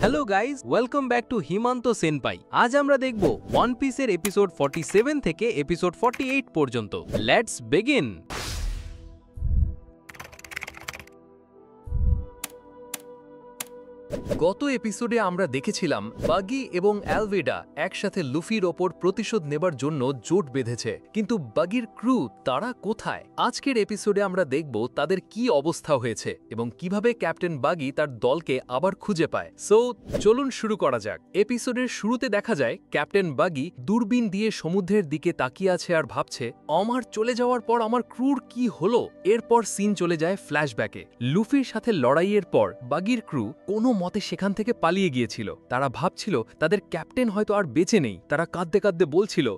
Hello guys, welcome back to Himant senpai. আজ আমরা দেখব ওয়ান পিসের এপিসোড 47 থেকে এপিসোড 48 পর্যন্ত। Let's begin. গত এপিসোডে আমরা দেখেছিলাম বাগি এবং অ্যালভেডা একসাথে লুফির ওপর প্রতিশোধ নেবার জন্য জোট বেঁধেছে, কিন্তু বাগির ক্রু তারা কোথায়? আজকের এপিসোডে আমরা দেখব তাদের কি অবস্থা হয়েছে এবং কিভাবে ক্যাপ্টেন বাগি তার দলকে আবার খুঁজে পায়। সো চলুন শুরু করা যাক। এপিসোডের শুরুতে দেখা যায় ক্যাপ্টেন বাগি দূরবীন দিয়ে সমুদ্রের দিকে তাকিয়ে আছে আর ভাবছে, আমার চলে যাওয়ার পর আমার ক্রুর কি হলো। এরপর সিন চলে যায় ফ্ল্যাশব্যাকে। লুফির সাথে লড়াইয়ের পর বাগির ক্রু কোনো মতে সেখান থেকে পালিয়ে গিয়েছিল। তারা ভাবছিল তাদের ক্যাপ্টেন হয়তো আর বেঁচে নেই। তারা কাঁদতে কাঁদতে বলছিল,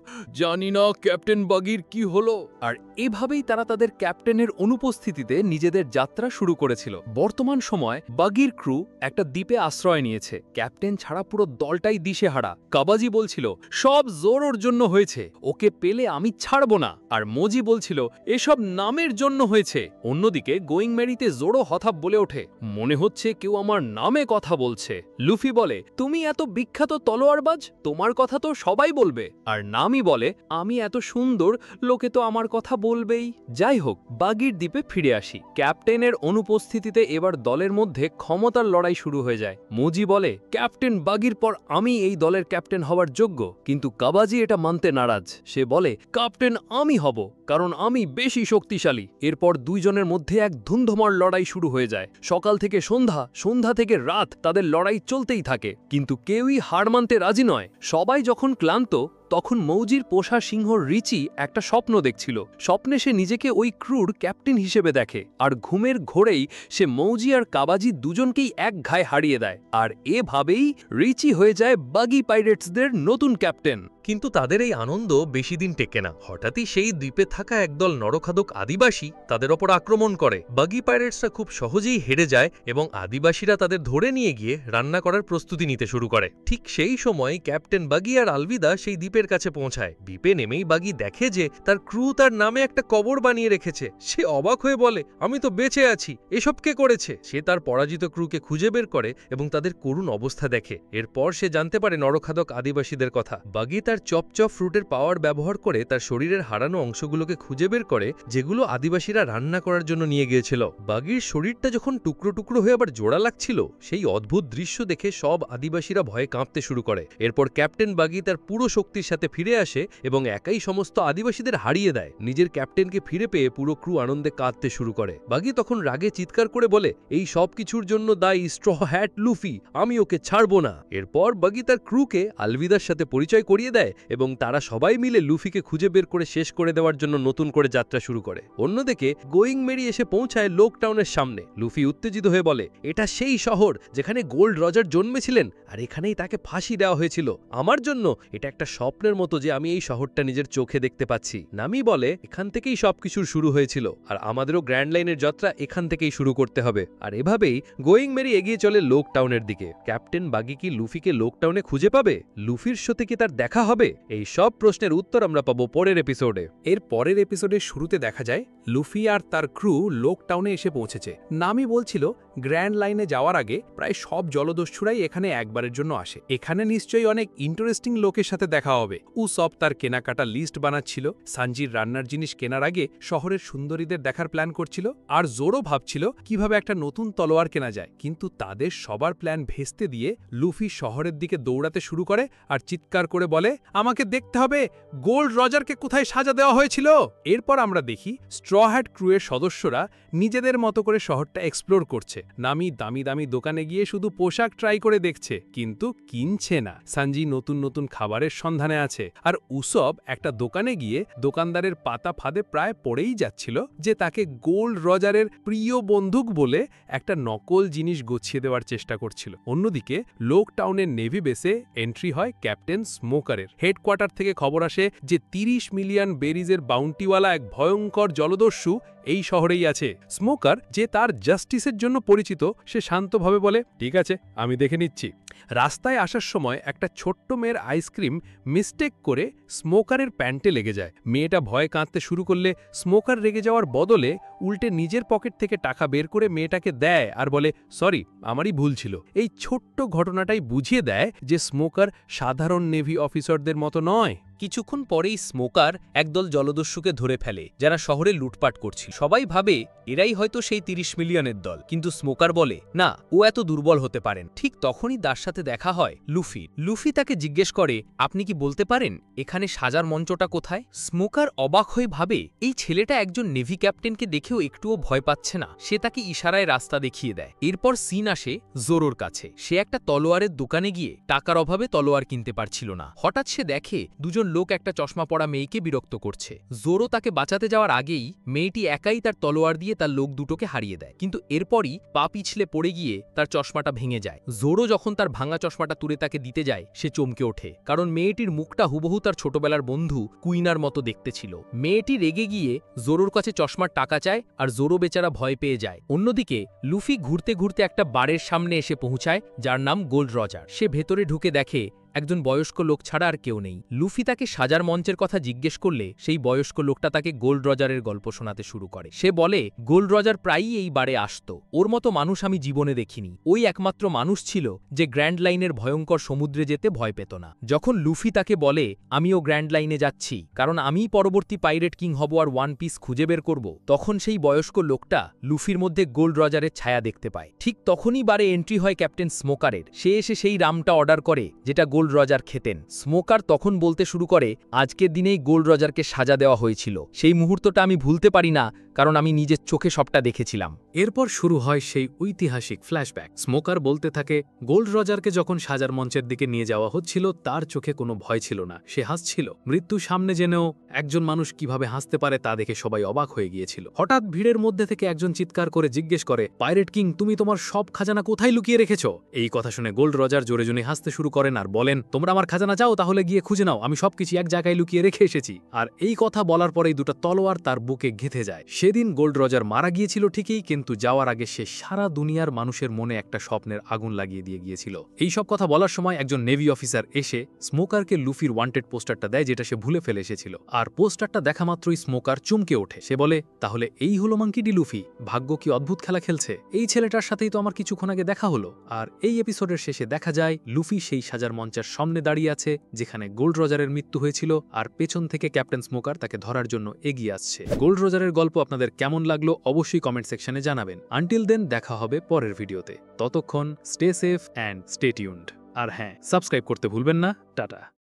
জানি না ক্যাপ্টেন বাগির কি হলো। আর এভাবেই তারা তাদের ক্যাপ্টেনের অনুপস্থিতিতে নিজেদের যাত্রা শুরু করেছিল। বর্তমান সময় বাগির ক্রু একটা দ্বীপে আশ্রয় নিয়েছে। ক্যাপ্টেন ছাড়া পুরো দলটাই দিশেহারা। কাবাজি বলছিল, সব জোরোর জন্য হয়েছে, ওকে পেলে আমি ছাড়ব না। আর মোজি বলছিল, এসব নামের জন্য হয়েছে। অন্যদিকে গোয়িং মেরিতে জোরো হঠাৎ বলে ওঠে, মনে হচ্ছে কেউ আমার নামে কথা বলছে। লুফি বলে, তুমি এত বিখ্যাত তলোয়ারবাজ, তোমার কথা তো সবাই বলবে। আর নামি বলে, আমি এত সুন্দর, লোকে তো আমার কথা বলবেই। যাই হোক, বাগির দ্বীপে ফিরে আসি। ক্যাপ্টেনের অনুপস্থিতিতে এবার দলের মধ্যে ক্ষমতার লড়াই শুরু হয়ে যায়। মোজি বলে, ক্যাপ্টেন বাগির পর আমি এই দলের ক্যাপ্টেন হওয়ার যোগ্য, কিন্তু কাবাজি এটা মানতে নারাজ। সে বলে, ক্যাপ্টেন আমি হব, কারণ আমি বেশি শক্তিশালী। এরপর দুইজনের মধ্যে এক ধুন্ধুমার লড়াই শুরু হয়ে যায়। সকাল থেকে সন্ধ্যা, সন্ধ্যা থেকে রাত তাদের লড়াই চলতেই থাকে, কিন্তু কেউই হার মানতে রাজি নয়। সবাই যখন ক্লান্ত, তখন মৌজির পোষা সিংহ রিচি একটা স্বপ্ন দেখছিল। স্বপ্নে সে নিজেকে ওই ক্রুর ক্যাপ্টেন হিসেবে দেখে, আর ঘুমের ঘোরেই সে মৌজি আর কাবাজি দুজনকেই এক ঘায়ে হারিয়ে দেয়। আর এভাবেই রিচি হয়ে যায় বাগি পাইরেটসদের নতুন ক্যাপ্টেন। কিন্তু তাদের এই আনন্দ বেশি দিন টেকে না। হঠাৎই সেই দ্বীপে থাকা একদল নরখাদক আদিবাসী তাদের ওপর আক্রমণ করে। বাগি পাইরেটসরা খুব সহজেই হেরে যায় এবং আদিবাসীরা তাদের ধরে নিয়ে গিয়ে রান্না করার প্রস্তুতি নিতে শুরু করে। ঠিক সেই সময় ক্যাপ্টেন বাগি আর আলভিদা সেই দ্বীপের কাছে পৌঁছায়। দ্বীপে নেমেই বাগি দেখে যে তার ক্রু তার নামে একটা কবর বানিয়ে রেখেছে। সে অবাক হয়ে বলে, আমি তো বেঁচে আছি, এসব কে করেছে? সে তার পরাজিত ক্রুকে খুঁজে বের করে এবং তাদের করুণ অবস্থা দেখে। এরপর সে জানতে পারে নরখাদক আদিবাসীদের কথা। বাগি তার চপচপ ফ্রুটের পাওয়ার ব্যবহার করে তার শরীরের হারানো অংশগুলোকে খুঁজে বের করে, যেগুলো আদিবাসীরা রান্না করার জন্য নিয়ে গিয়েছিল। বাগির শরীরটা যখন টুকরো টুকরো হয়ে আবার জোড়া লাগছিল, সেই অদ্ভুত দৃশ্য দেখে সব আদিবাসীরা ভয়ে কাঁপতে শুরু করে। এরপর ক্যাপ্টেন বাগি তার পুরো শক্তির সাথে ফিরে আসে এবং একাই সমস্ত আদিবাসীদের হারিয়ে দেয়। নিজের ক্যাপ্টেনকে ফিরে পেয়ে পুরো ক্রু আনন্দে কাঁদতে শুরু করে। বাগি তখন রাগে চিৎকার করে বলে, এই সব কিছুর জন্য দায়ী স্ট্র হ্যাট লুফি, আমি ওকে ছাড়ব না। এরপর বাগি তার ক্রুকে আলভিদার সাথে পরিচয় করিয়ে দেয় এবং তারা সবাই মিলে লুফিকে খুঁজে বের করে শেষ করে দেওয়ার জন্য নতুন করে যাত্রা শুরু করে। অন্যদিকে গোয়িং মেরি এসে পৌঁছায় লোক টাউনের সামনে। লুফি উত্তেজিত হয়ে বলে, এটা সেই শহর যেখানে গোল্ড রজার জন্মেছিলেন, আর এখানেই তাকে ফাঁসি দেওয়া হয়েছিল। আমার জন্য এটা একটা স্বপ্নের মতো যে আমি এই শহরটা নিজের চোখে দেখতে পাচ্ছি। নামি বলে, এখান থেকেই সবকিছুর শুরু হয়েছিল, আর আমাদেরও গ্র্যান্ড লাইনের যাত্রা এখান থেকেই শুরু করতে হবে। আর এভাবেই গোয়িং মেরি এগিয়ে চলে লোক টাউনের দিকে। ক্যাপ্টেন বাগি কি লুফিকে লোক টাউনে খুঁজে পাবে? লুফির সাথে কি তার দেখা হবে? এই সব প্রশ্নের উত্তর আমরা পাবো পরের এপিসোডে। এর পরের এপিসোডের শুরুতে দেখা যায় লুফি আর তার ক্রু লোক টাউনে এসে পৌঁছেছে। নামি বলছিল, গ্র্যান্ড লাইনে যাওয়ার আগে প্রায় সব জলদস্যুরাই এখানে একবারের জন্য আসে। এখানে নিশ্চয়ই অনেক ইন্টারেস্টিং লোকের সাথে দেখা হবে। উসব তার কেনাকাটা লিস্ট বানাচ্ছিল। সানজির রান্নার জিনিস কেনার আগে শহরের সুন্দরীদের দেখার প্ল্যান করছিল। আর জোরও ভাবছিল কিভাবে একটা নতুন তলোয়ার কেনা যায়। কিন্তু তাদের সবার প্ল্যান ভেস্তে দিয়ে লুফি শহরের দিকে দৌড়াতে শুরু করে আর চিৎকার করে বলে, আমাকে দেখতে হবে গোল্ড রজারকে কোথায় সাজা দেওয়া হয়েছিল। এরপর আমরা দেখি স্ট্র হ্যাট ক্রুয়ের সদস্যরা নিজেদের মতো করে শহরটা এক্সপ্লোর করছে। নামি দামি দামি দোকানে গিয়ে শুধু পোশাক ট্রাই করে দেখছে, কিন্তু কিনছে না। সানজি নতুন নতুন খাবারের সন্ধানে আছে, আর উসব একটা দোকানে গিয়ে দোকানদারের পাতা ফাঁদে প্রায় পড়েই যাচ্ছিল যে তাকে গোল্ড রজারের প্রিয় বন্দুক বলে একটা নকল জিনিস গছিয়ে দেওয়ার চেষ্টা করছিল। অন্যদিকে লোক টাউনের নেভি বেসে এন্ট্রি হয় ক্যাপ্টেন স্মোকারের। হেডকোয়ার্টার থেকে খবর আসে যে 30 মিলিয়ন বেরিজের বাউন্টিওয়ালা এক ভয়ঙ্কর জলদস্যু এই শহরেই আছে। স্মোকার, যে তার জাস্টিসের জন্য পরিচিত, সে শান্তভাবে বলে, ঠিক আছে, আমি দেখে নিচ্ছি। রাস্তায় আসার সময় একটা ছোট্ট মেয়ের আইসক্রিম মিস্টেক করে স্মোকারের প্যান্টে লেগে যায়। মেয়েটা ভয়ে কাঁদতে শুরু করলে স্মোকার রেগে যাওয়ার বদলে উল্টে নিজের পকেট থেকে টাকা বের করে মেয়েটাকে দেয় আর বলে, সরি, আমারই ভুল ছিল। এই ছোট্ট ঘটনাটাই বুঝিয়ে দেয় যে স্মোকার সাধারণ নেভি অফিসারদের মতো নয়। কিছুক্ষণ পরেই স্মোকার একদল জলদস্যুকে ধরে ফেলে, যারা শহরে লুটপাট করছিল। সবাই ভাবে এরাই হয়তো সেই 30 মিলিয়নের দল, কিন্তু স্মোকার বলে না, ও এত দুর্বল হতে পারেন। ঠিক তখনই তার সাথে দেখা হয় লুফির। লুফি তাকে জিজ্ঞেস করে, আপনি কি বলতে পারেন এখানে সাজার মঞ্চটা কোথায়? স্মোকার অবাক হয়ে ভাবে এই ছেলেটা একজন নেভি ক্যাপ্টেনকে দেখেও একটুও ভয় পাচ্ছে না। সে তাকে ইশারায় রাস্তা দেখিয়ে দেয়। এরপর সিন আসে জোরোর কাছে। সে একটা তলোয়ারের দোকানে গিয়ে টাকার অভাবে তলোয়ার কিনতে পারছিল না। হঠাৎ সে দেখে দুজন লোক একটা চশমা পরা মেয়েকে বিরক্ত করছে। জোরো তাকে বাঁচাতে যাওয়ার আগেই মেয়েটি একাই তার তলোয়ার দিয়ে তার লোক দুটোকে হারিয়ে দেয়। কিন্তু এরপরই পা পিছলে পড়ে গিয়ে তার চশমাটা ভেঙে যায়। জোরো যখন তার ভাঙা চশমাটা তুলে তাকে দিতে যায়, সে চমকে ওঠে, কারণ মেয়েটির মুখটা হুবহু তার ছোটবেলার বন্ধু কুইনার মতো দেখতে ছিল। মেয়েটি রেগে গিয়ে জোরোর কাছে চশমার টাকা চায়, আর জোরো বেচারা ভয় পেয়ে যায়। অন্যদিকে লুফি ঘুরতে ঘুরতে একটা বারের সামনে এসে পৌঁছায়, যার নাম গোল্ড রজার। সে ভেতরে ঢুকে দেখে একজন বয়স্ক লোক ছাড়া আর কেউ নেই। লুফি তাকে সাজার মঞ্চের কথা জিজ্ঞেস করলে সেই বয়স্ক লোকটা তাকে গোল্ড রজারের গল্প শোনাতে শুরু করে। সে বলে, গোল্ড রজার প্রায়ই এই বারে আসত। ওর মতো মানুষ আমি জীবনে দেখিনি। ওই একমাত্র মানুষ ছিল যে গ্র্যান্ড লাইনের ভয়ঙ্কর সমুদ্রে যেতে ভয় পেত না। যখন লুফি তাকে বলে, আমিও গ্র্যান্ড লাইনে যাচ্ছি, কারণ আমিই পরবর্তী পাইরেট কিং হব আর ওয়ান পিস খুঁজে বের করব, তখন সেই বয়স্ক লোকটা লুফির মধ্যে গোল্ড রজারের ছায়া দেখতে পায়। ঠিক তখনই বারে এন্ট্রি হয় ক্যাপ্টেন স্মোকারের। সে এসে সেই রামটা অর্ডার করে যেটা গোল্ড রজার খেতেন। স্মোকার তখন বলতে শুরু করে, আজকের দিনেই গোল্ড রজারকে সাজা দেওয়া হয়েছিল। সেই মুহূর্তটা আমি ভুলতে পারি না, কারণ আমি নিজের চোখে সবটা দেখেছিলাম। এরপর শুরু হয় সেই ঐতিহাসিক ফ্ল্যাশব্যাক। স্মোকার বলতে থাকে, গোল্ড রজারকে যখন সাজার মঞ্চের দিকে নিয়ে যাওয়া হচ্ছিল, তার চোখে কোনো ভয় ছিল না, সে হাসছিল। মৃত্যু সামনে জেনেও একজন মানুষ কিভাবে হাসতে পারে তা দেখে সবাই অবাক হয়ে গিয়েছিল। হঠাৎ ভিড়ের মধ্যে থেকে একজন চিৎকার করে জিজ্ঞেস করে, পাইরেট কিং, তুমি তোমার সব খাজানা কোথায় লুকিয়ে রেখেছ? এই কথা শুনে গোল্ড রজার জোরে জোরে হাসতে শুরু করেন আর বলেন, তোমরা আমার খাজানা চাও, তাহলে গিয়ে খুঁজে নাও, আমি সবকিছু এক জায়গায় লুকিয়ে রেখে এসেছি। আর এই কথা বলার পরেই দুটো তলোয়ার তার বুকে গেঁথে যায়। সেদিন গোল্ড রজার মারা গিয়েছিল ঠিকই, কিন্তু যাওয়ার আগে সে সারা দুনিয়ার মানুষের মনে একটা স্বপ্নের আগুন লাগিয়ে দিয়ে গিয়েছিল। এই সব কথা বলার সময় একজন নেভি অফিসার এসে স্মোকারকে লুফির ওয়ান্টেড পোস্টারটা দেয়, যেটা সে ভুলে ফেলে এসেছিল। আর পোস্টারটা দেখা মাত্রই স্মোকার চমকে ওঠে। সে বলে, তাহলে এই হলো মাঙ্কি ডি লুফি, ভাগ্য কি অদ্ভুত খেলা খেলছে। এই ছেলেটার সাথেই তো আমার কিছুক্ষণ আগে দেখা হলো। আর এই এপিসোডের শেষে দেখা যায় লুফি সেই সাজার মঞ্চের সামনে দাঁড়িয়ে আছে যেখানে গোল্ড রজারের মৃত্যু হয়েছিল, আর পেছন থেকে ক্যাপ্টেন স্মোকার তাকে ধরার জন্য এগিয়ে আসছে। গোল্ড রজারের গল্প আপনাদের কেমন লাগলো অবশ্যই কমেন্ট সেকশনে জানাবেন। আনটিল দেন দেখা হবে পরের ভিডিওতে। ততক্ষণ stay safe and stay tuned. আর হ্যাঁ, সাবস্ক্রাইব করতে ভুলবেন না। টাটা।